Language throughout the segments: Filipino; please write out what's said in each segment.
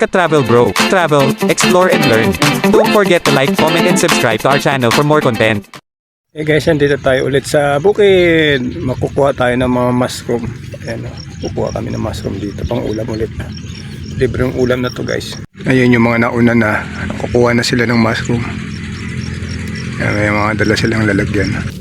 Ka-Travel Bro. Travel, explore and learn. Don't forget to like, comment and subscribe to our channel for more content. Hey guys, dito tayo ulit sa bukid. Makukuha tayo ng mga mushroom. Ayan, kukuha kami ng mushroom dito pang ulam ulit. Libreng ulam na to guys. Ayun yung mga nauna na kukuha na sila ng mushroom. Ayan, may mga dala silang lalagyan.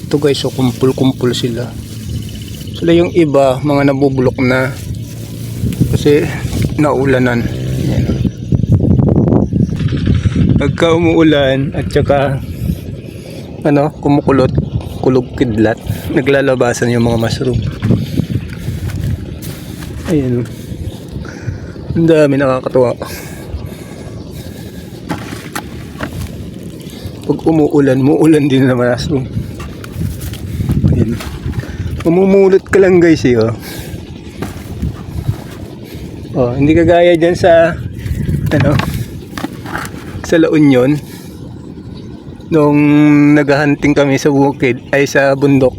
Ito guys, so kumpul-kumpul sila. Sila yung iba, mga nabubulok na kasi naulanan. Yan. Pagka umuulan at saka kumukulot, kulog kidlat, naglalabasan yung mga mushroom. Ayan, ang dami, nakakatuwa. Pag umuulan din na mushroom. Umumulot ka lang guys hindi kagaya dyan sa sa La Union nung naghahunting kami sa bukid ay sa bundok.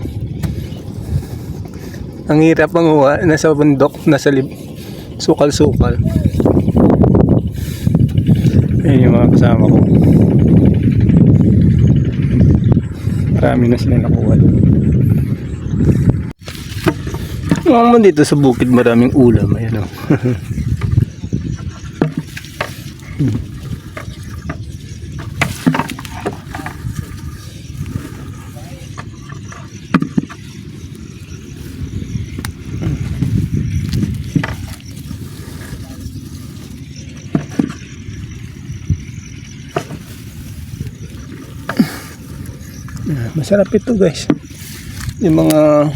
Ang hirap manguha, nasa bundok, nasa sukal-sukal. Ayun yung mga kasama ko, marami na sila nakuha. Naman dito sa bukid maraming ulam. Ayan o. Masarap ito guys. Yung mga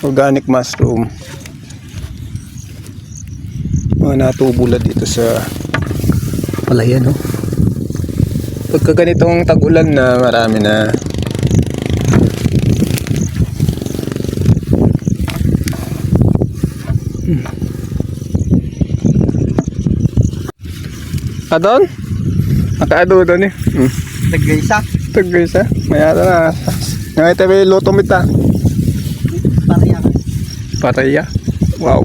organic mushroom, mga natubula dito sa palayan pagka ganitong tag-ulan na marami na. Adon? Nakaado doon Taggaysa? Mayata na. Ngayon tayo luto mita. Paraya. Wow.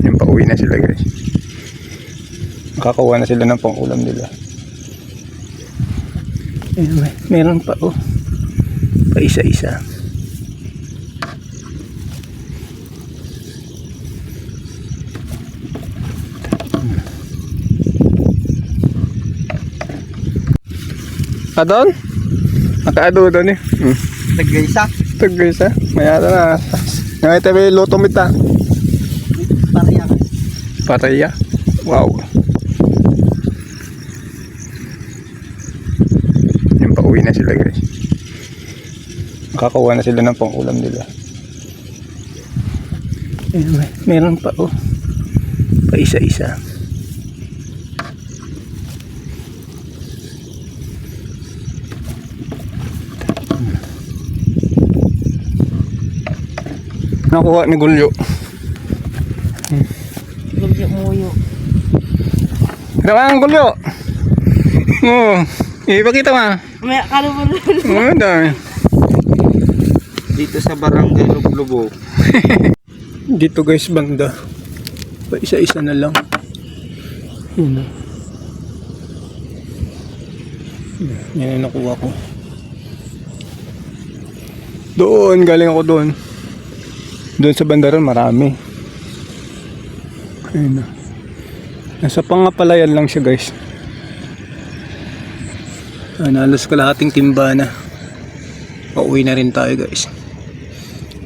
Yan, pauwi na sila guys. Makakawa na sila ng pang-ulam nila. Ayan, meron pa pa isa-isa. Adon? Nakaado doon Taggaysa? Mayata na. Ngayon tayo luto mita. Paraya. Wow. Yan, pauwi na sila guys. Makakawa na sila ng pang-ulam nila. Ayan, meron pa pa isa-isa. Nakuha ni Gulyo. Gulyo muyo. Ramang Gulyo. Ipakita mo. May kano Dami. Dito sa barangay Lublubo. Dito guys, banda. Pa isa-isa na lang. Yan ang nakuha ko. Doon, galing ako doon. Doon sa bandaran marami. Ayun na. Nasa pangapalayan lang siya guys. Halos kalahating timba na. Pauwi na rin tayo guys.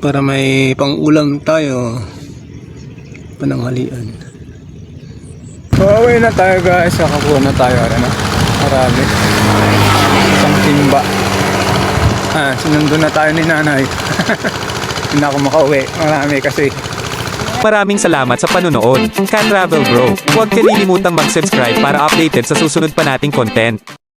Para may pang-ulam tayo. Pananghalian. Pauwi na tayo guys. Nakakuha na tayo. Marami. Isang timba. Sinundo na tayo ni nanay. Hindi na ako makauwi. Marami kasi. Maraming salamat sa panunood. Ka Travel Bro. Huwag kalilimutang mag-subscribe para updated sa susunod pa nating content.